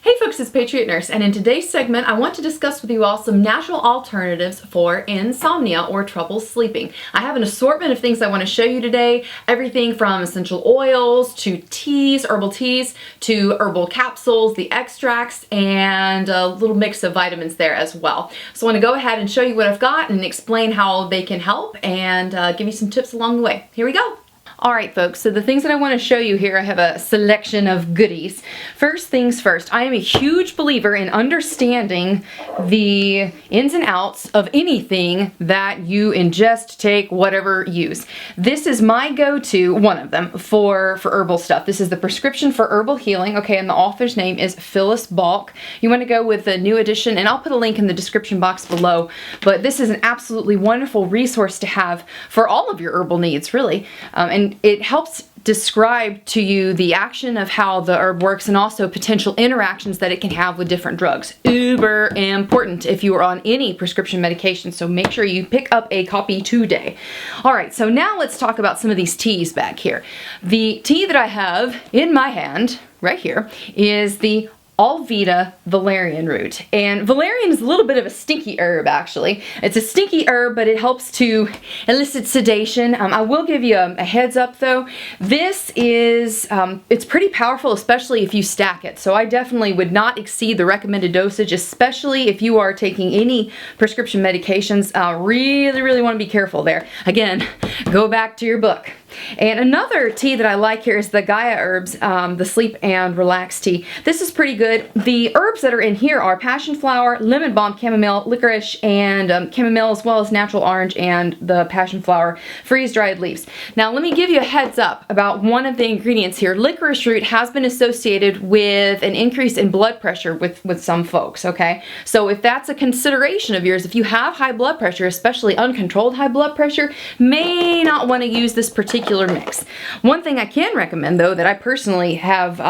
Hey folks, it's Patriot Nurse, and in today's segment I want to discuss with you all some natural alternatives for insomnia or trouble sleeping. I have an assortment of things I want to show you today, everything from essential oils to teas, herbal teas, to herbal capsules, the extracts, and a little mix of vitamins there as well. So I want to go ahead and show you what I've got and explain how they can help and give you some tips along the way. Here we go. Alright folks, so the things that I want to show you here, I have a selection of goodies. First things first, I am a huge believer in understanding the ins and outs of anything that you ingest, take, whatever, use. This is my go-to, one of them, for herbal stuff. This is the prescription for herbal healing, okay, and the author's name is Phyllis Balk. You want to go with the new edition, and I'll put a link in the description box below, but this is an absolutely wonderful resource to have for all of your herbal needs, really, and it helps describe to you the action of how the herb works and also potential interactions that it can have with different drugs. Uber important if you are on any prescription medication, so make sure you pick up a copy today. Alright, so now let's talk about some of these teas back here. The tea that I have in my hand, right here, is the Alvita valerian root. And valerian is a little bit of a stinky herb, actually. It's a stinky herb, but it helps to elicit sedation. I will give you a heads up though. This is, it's pretty powerful, especially if you stack it. So I definitely would not exceed the recommended dosage, especially if you are taking any prescription medications. Really want to be careful there. Again, go back to your book. And another tea that I like here is the Gaia herbs, the sleep and relax tea. This is pretty good. The herbs that are in here are passion flower, lemon balm, chamomile, licorice, and chamomile, as well as natural orange and the passion flower freeze-dried leaves. Now let me give you a heads up about one of the ingredients here. Licorice root has been associated with an increase in blood pressure with some folks, okay? So if that's a consideration of yours, if you have high blood pressure, especially uncontrolled high blood pressure, may not want to use this particular mix. One thing I can recommend though that I personally have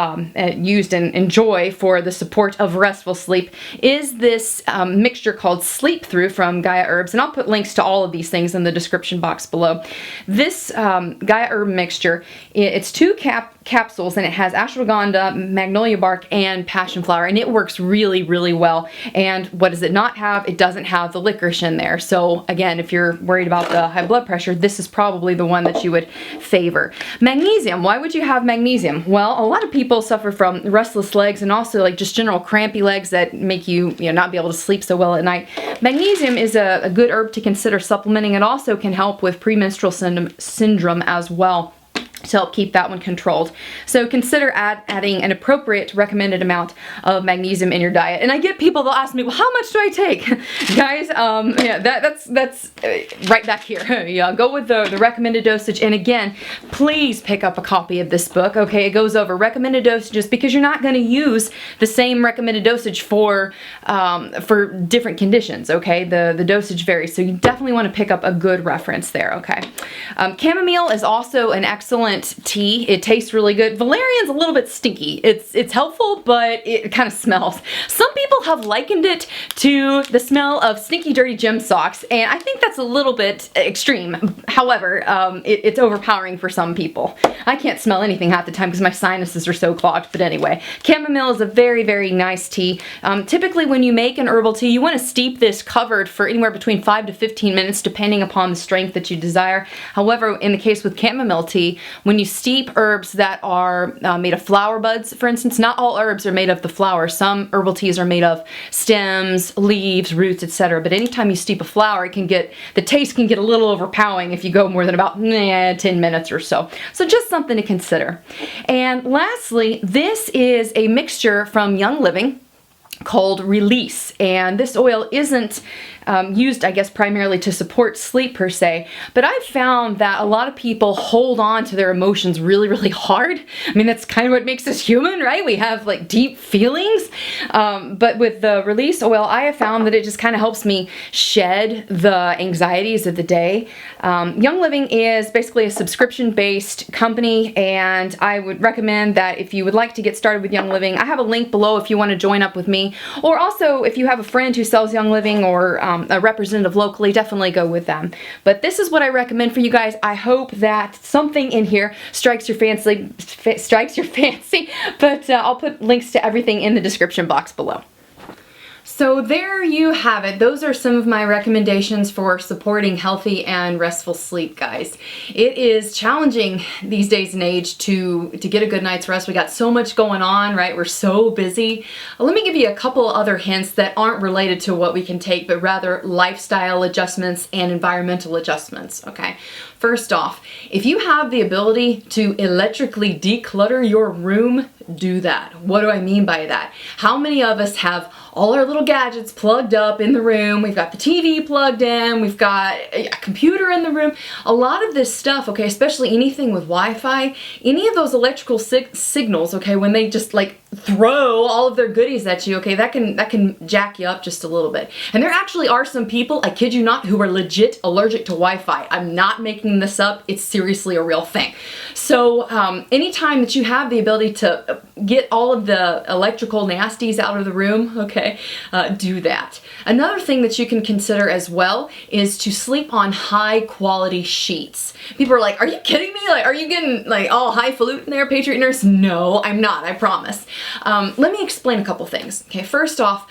used and enjoy for the support of restful sleep is this mixture called Sleep Through from Gaia Herbs, and I'll put links to all of these things in the description box below. This Gaia Herb mixture, it's two capsules, and it has ashwagandha, magnolia bark, and passion flower, and it works really well. And what does it not have? It doesn't have the licorice in there. So again, if you're worried about the high blood pressure, this is probably the one that you would favor. Magnesium. Why would you have magnesium? Well, a lot of people suffer from restless legs and also like just general crampy legs that make you, not be able to sleep so well at night. Magnesium is a good herb to consider supplementing. It also can help with premenstrual syndrome as well, to help keep that one controlled. So consider adding an appropriate recommended amount of magnesium in your diet. And I get people, they'll ask me, well, how much do I take? Guys, yeah, that's right back here. Yeah, go with the recommended dosage. And again, please pick up a copy of this book, okay? It goes over recommended dosages because you're not going to use the same recommended dosage for different conditions, okay? The dosage varies, so you definitely want to pick up a good reference there, okay? Chamomile is also an excellent tea. It tastes really good. Valerian's a little bit stinky. It's helpful, but it kind of smells. Some people have likened it to the smell of stinky, dirty gym socks, and I think that's a little bit extreme. However, it's overpowering for some people. I can't smell anything half the time because my sinuses are so clogged, but anyway. Chamomile is a very nice tea. Typically when you make an herbal tea, you want to steep this covered for anywhere between 5 to 15 minutes depending upon the strength that you desire. However, in the case with chamomile tea, when you steep herbs that are made of flower buds, for instance, not all herbs are made of the flower. Some herbal teas are made of stems, leaves, roots, etc. But anytime you steep a flower, the taste can get a little overpowering if you go more than about 10 minutes or so. So just something to consider. And lastly, this is a mixture from Young Living called Release, and this oil isn't used, I guess, primarily to support sleep per se, but I've found that a lot of people hold on to their emotions really hard. I mean, that's kind of what makes us human, right? We have like deep feelings, but with the Release oil, I have found that it just kind of helps me shed the anxieties of the day. Young Living is basically a subscription-based company, and I would recommend that if you would like to get started with Young Living, I have a link below if you want to join up with me, or also if you have a friend who sells Young Living or a representative locally, definitely go with them. But this is what I recommend for you guys. I hope that something in here strikes your fancy, but I'll put links to everything in the description box below. So there you have it. Those are some of my recommendations for supporting healthy and restful sleep, guys. It is challenging these days and age to get a good night's rest. We got so much going on, right? We're so busy. Let me give you a couple other hints that aren't related to what we can take, but rather lifestyle adjustments and environmental adjustments, okay? First off, if you have the ability to electrically declutter your room, do that. What do I mean by that? How many of us have all our little gadgets plugged up in the room? We've got the TV plugged in, we've got a computer in the room. A lot of this stuff, okay, especially anything with Wi-Fi, any of those electrical signals, okay, when they just like throw all of their goodies at you, okay, that can jack you up just a little bit. And there actually are some people, I kid you not, who are legit allergic to Wi-Fi. I'm not making this up. It's seriously a real thing. So anytime that you have the ability to get all of the electrical nasties out of the room, okay, do that. Another thing that you can consider as well is to sleep on high quality sheets. People are like, are you kidding me? Like, are you getting like all highfalutin there, Patriot Nurse? No, I'm not, I promise. Let me explain a couple things. Okay, first off,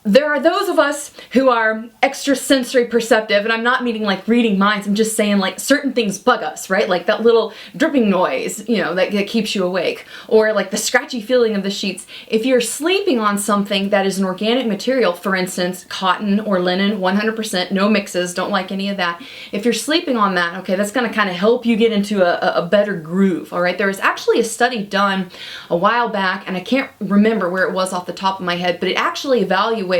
there are those of us who are extrasensory perceptive, and I'm not meaning like reading minds, I'm just saying like certain things bug us, right? Like that little dripping noise, you know, that keeps you awake, or like the scratchy feeling of the sheets. If you're sleeping on something that is an organic material, for instance, cotton or linen, 100%, no mixes, don't like any of that. If you're sleeping on that, okay, that's gonna kind of help you get into a better groove, all right? There was actually a study done a while back, and I can't remember where it was off the top of my head, but it actually evaluated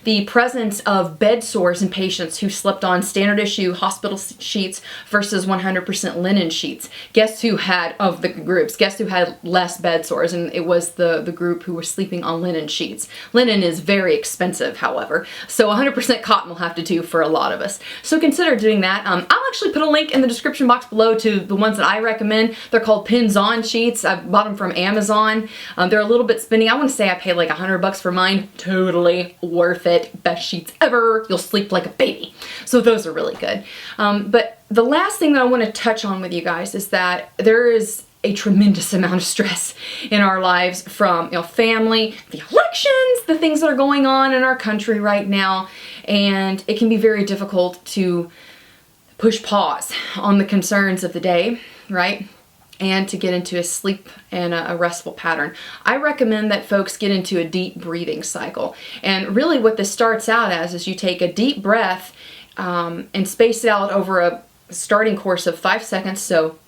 the presence of bed sores in patients who slept on standard issue hospital sheets versus 100% linen sheets. Guess who had, of the groups, guess who had less bed sores? And it was the group who were sleeping on linen sheets. Linen is very expensive, however, so 100% cotton will have to do for a lot of us. So consider doing that. I'll actually put a link in the description box below to the ones that I recommend. They're called Pins-On sheets. I bought them from Amazon. They're a little bit spendy. I want to say I paid like $100 for mine. Totally worth it. Best sheets ever. You'll sleep like a baby. So those are really good. But the last thing that I want to touch on with you guys is that there is a tremendous amount of stress in our lives from, you know, family, the elections, the things that are going on in our country right now, and it can be very difficult to push pause on the concerns of the day, right? And to get into a sleep and a restful pattern. I recommend that folks get into a deep breathing cycle. And really what this starts out as is you take a deep breath and space it out over a starting course of 5 seconds. So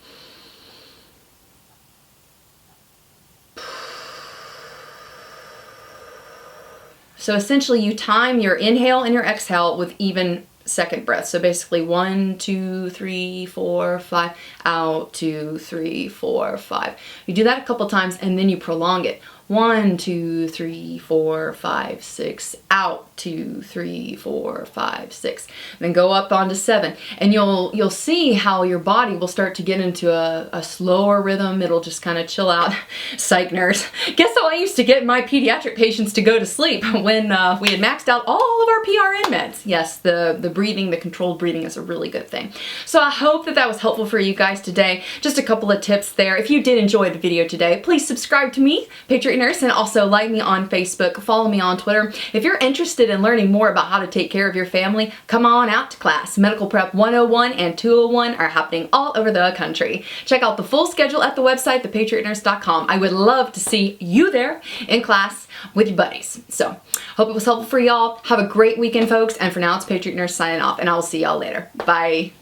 essentially you time your inhale and your exhale with even second breath. So basically 1, 2, 3, 4, 5, out, 2, 3, 4, 5. You do that a couple times and then you prolong it. 1, 2, 3, 4, 5, 6, out, 2, 3, 4, 5, 6. Then go up onto 7. And you'll see how your body will start to get into a slower rhythm. It'll just kind of chill out. Psych nurse. Guess how I used to get my pediatric patients to go to sleep when we had maxed out all of our PRN meds. Yes, the breathing, the controlled breathing is a really good thing. So I hope that that was helpful for you guys today. Just a couple of tips there. If you did enjoy the video today, please subscribe to me, Patriot Nurse, and also like me on Facebook, follow me on Twitter. If you're interested in learning more about how to take care of your family, come on out to class. Medical Prep 101 and 201 are happening all over the country. Check out the full schedule at the website, thepatriotnurse.com. I would love to see you there in class with your buddies. So, hope it was helpful for y'all. Have a great weekend, folks, and for now, it's Patriot Nurse signing off, and I will see y'all later. Bye.